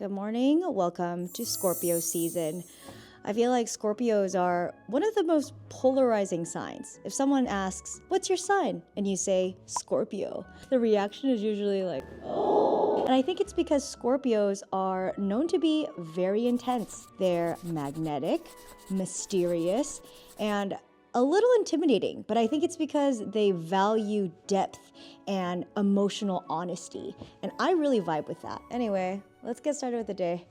Good morning. Welcome to Scorpio season. I feel like Scorpios are one of the most polarizing signs. If someone asks, "What's your sign?" and you say Scorpio, the reaction is usually like, "Oh." And I think it's because Scorpios are known to be very intense. They're magnetic, mysterious, and a little intimidating, but I think it's because they value depth and emotional honesty. And I really vibe with that. Anyway, let's get started with the day.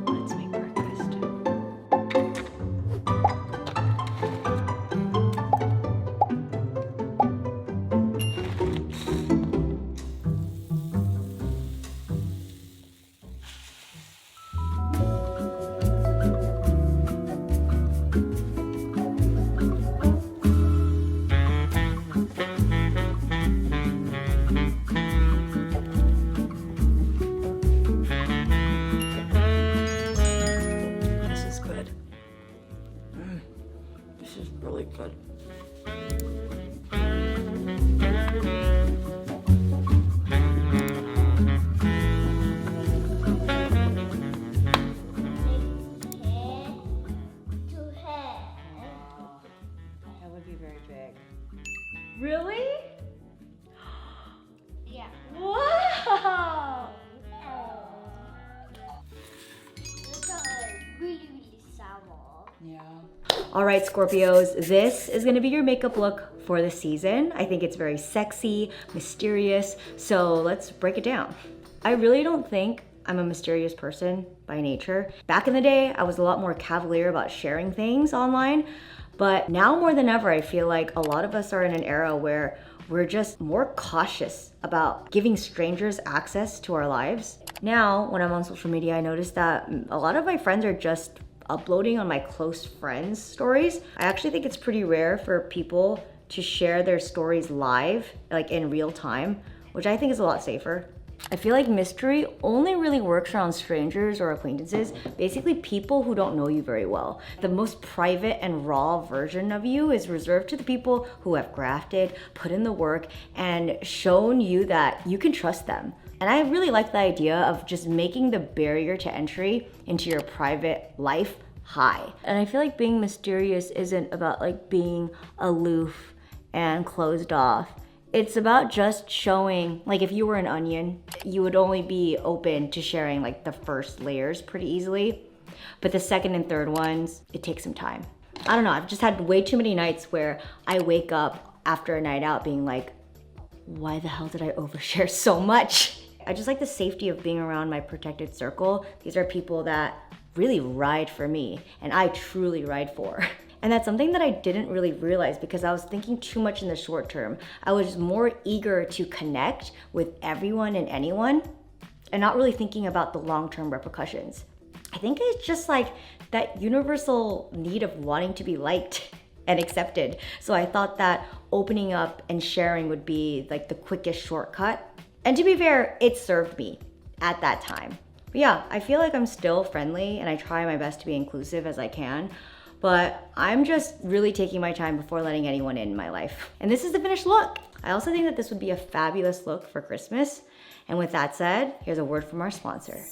Let's make breakfast. This is good. This is really good. That would be very big. Really? Yeah. Wow! It's really sour. Yeah. All right, Scorpios, this is gonna be your makeup look for the season. I think it's very sexy, mysterious, so let's break it down. I really don't think I'm a mysterious person by nature. Back in the day, I was a lot more cavalier about sharing things online, but now more than ever, I feel like a lot of us are in an era where we're just more cautious about giving strangers access to our lives. Now, when I'm on social media, I notice that a lot of my friends are just uploading on my close friends' stories. I actually think it's pretty rare for people to share their stories live, like in real time, which I think is a lot safer. I feel like mystery only really works around strangers or acquaintances, basically people who don't know you very well. The most private and raw version of you is reserved to the people who have grafted, put in the work, and shown you that you can trust them. And I really like the idea of just making the barrier to entry into your private life high. And I feel like being mysterious isn't about like being aloof and closed off. It's about just showing, like if you were an onion, you would only be open to sharing like the first layers pretty easily. But the second and third ones, it takes some time. I don't know, I've just had way too many nights where I wake up after a night out being like, why the hell did I overshare so much? I just like the safety of being around my protected circle. These are people that really ride for me and I truly ride for. And that's something that I didn't really realize because I was thinking too much in the short term. I was more eager to connect with everyone and anyone and not really thinking about the long-term repercussions. I think it's just like that universal need of wanting to be liked and accepted. So I thought that opening up and sharing would be like the quickest shortcut. And to be fair, it served me at that time. But yeah, I feel like I'm still friendly and I try my best to be inclusive as I can. But I'm just really taking my time before letting anyone in my life. And this is the finished look. I also think that this would be a fabulous look for Christmas. And with that said, here's a word from our sponsor.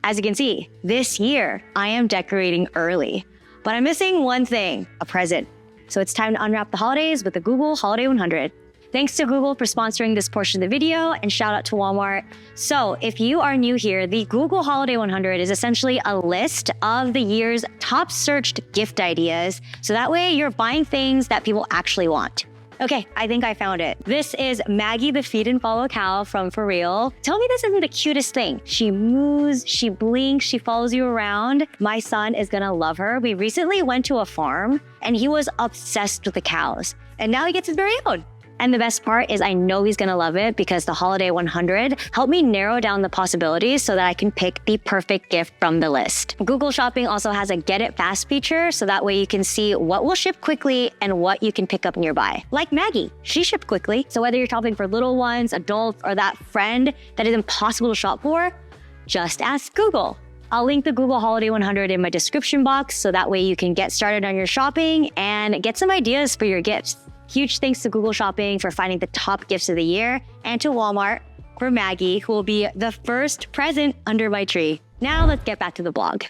As you can see, this year I am decorating early, but I'm missing one thing, a present. So it's time to unwrap the holidays with the Google Holiday 100. Thanks to Google for sponsoring this portion of the video, and shout out to Walmart. So if you are new here, the Google Holiday 100 is essentially a list of the year's top searched gift ideas. So that way you're buying things that people actually want. Okay, I think I found it. This is Maggie the Feed and Follow cow from For Real. Tell me this isn't the cutest thing. She moos, she blinks, she follows you around. My son is gonna love her. We recently went to a farm and he was obsessed with the cows. And now he gets his very own. And the best part is I know he's gonna love it because the Holiday 100 helped me narrow down the possibilities so that I can pick the perfect gift from the list. Google Shopping also has a Get It Fast feature, so that way you can see what will ship quickly and what you can pick up nearby. Like Maggie, she shipped quickly. So whether you're shopping for little ones, adults, or that friend that is impossible to shop for, just ask Google. I'll link the Google Holiday 100 in my description box so that way you can get started on your shopping and get some ideas for your gifts. Huge thanks to Google Shopping for finding the top gifts of the year, and to Walmart for Maggie, who will be the first present under my tree. Now let's get back to the blog.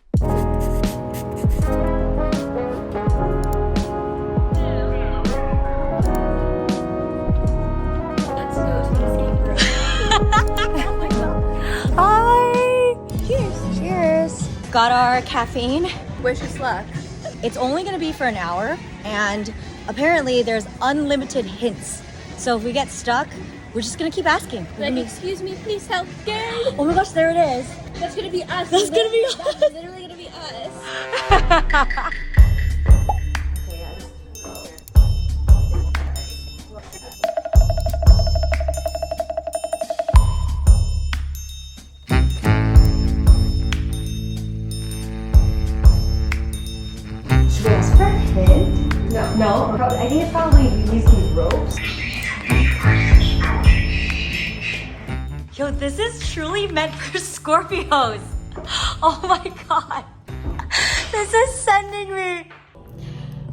Hi! Cheers! Cheers! Got our caffeine. Wish us luck. It's only gonna be for an hour, and apparently there's unlimited hints. So if we get stuck, we're just gonna keep asking. Like, excuse me, please help. Gary. Oh my gosh, there it is. That's gonna be us. That's gonna be us. That's literally gonna be us. Should we ask for a hint? No? I think it's probably we use these ropes. Yo, this is truly meant for Scorpios. Oh my god. This is sending me.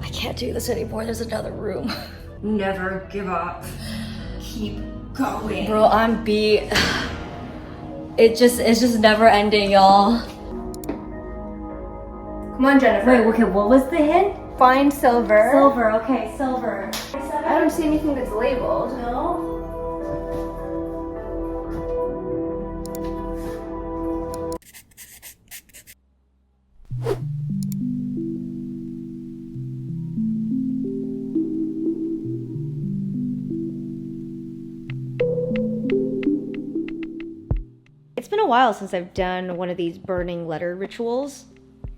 I can't do this anymore. There's another room. Never give up. Keep going. Bro, I'm beat. It's just never ending, y'all. Come on, Jennifer. Wait, okay, what was the hint? Find silver. Silver, okay, silver. I don't see anything that's labeled. No? It's been a while since I've done one of these burning letter rituals,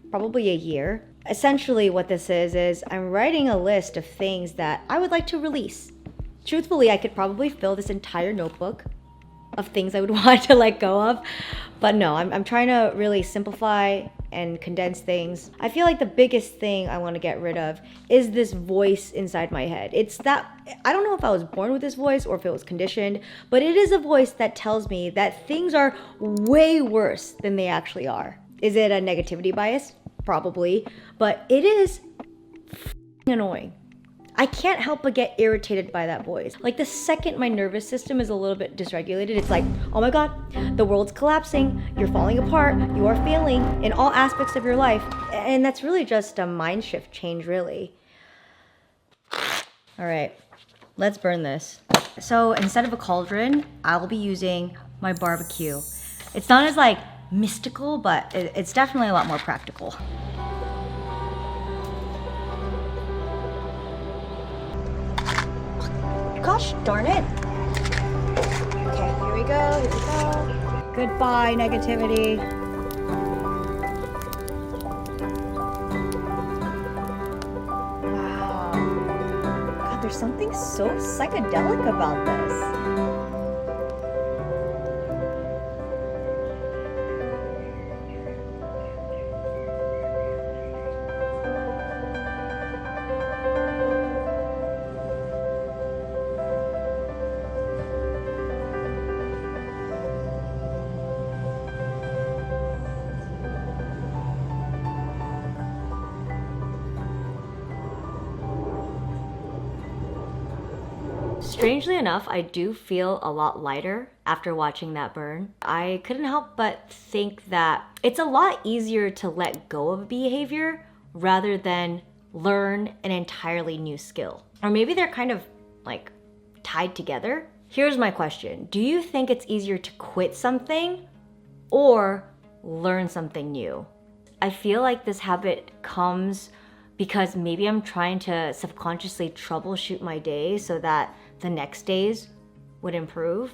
probably a year. Essentially what this is I'm writing a list of things that I would like to release. Truthfully, I could probably fill this entire notebook of things I would want to let go of, but no, I'm trying to really simplify and condense things. I feel like the biggest thing I want to get rid of is this voice inside my head. It's that, I don't know if I was born with this voice or if it was conditioned, but it is a voice that tells me that things are way worse than they actually are. Is it a negativity bias? Probably, but it is annoying. I can't help but get irritated by that voice. Like the second my nervous system is a little bit dysregulated, it's like, oh my God, the world's collapsing, you're falling apart, you are failing in all aspects of your life. And that's really just a mind shift change, really. All right, let's burn this. So instead of a cauldron, I'll be using my barbecue. It's not as like mystical, but it's definitely a lot more practical. Gosh darn it. Okay, here we go. Goodbye, negativity. Wow. God, there's something so psychedelic about this. Strangely enough, I do feel a lot lighter after watching that burn. I couldn't help but think that it's a lot easier to let go of a behavior rather than learn an entirely new skill. Or maybe they're kind of like tied together. Here's my question. Do you think it's easier to quit something or learn something new? I feel like this habit comes because maybe I'm trying to subconsciously troubleshoot my day so that the next days would improve.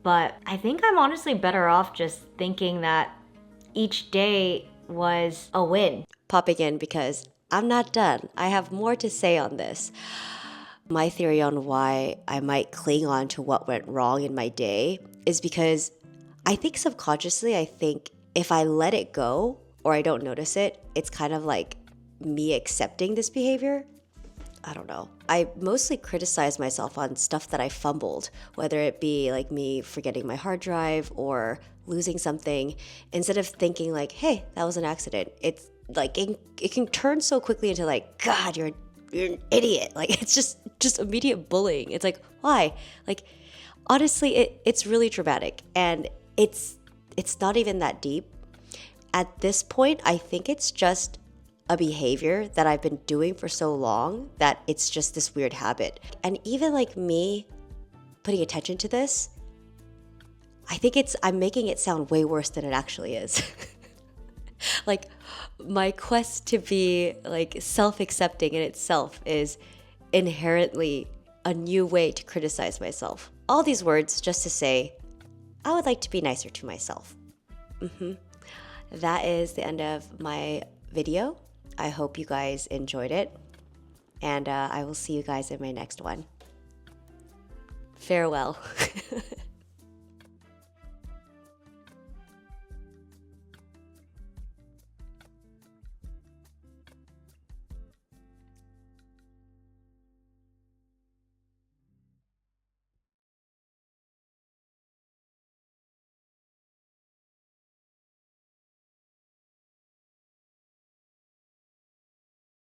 But I think I'm honestly better off just thinking that each day was a win. Popping in because I'm not done. I have more to say on this. My theory on why I might cling on to what went wrong in my day is because I think subconsciously, I think if I let it go or I don't notice it, it's kind of like me accepting this behavior. I don't know. I mostly criticize myself on stuff that I fumbled, whether it be like me forgetting my hard drive or losing something, instead of thinking like, hey, that was an accident. It's like it can turn so quickly into like, God, you're an idiot. Like it's just immediate bullying. It's like, why? Like honestly, it's really dramatic, and it's not even that deep. At this point, I think it's just a behavior that I've been doing for so long that it's just this weird habit. And even like me putting attention to this, I think I'm making it sound way worse than it actually is. Like my quest to be like self-accepting in itself is inherently a new way to criticize myself. All these words just to say, I would like to be nicer to myself. That is the end of my video. I hope you guys enjoyed it, and I will see you guys in my next one. Farewell.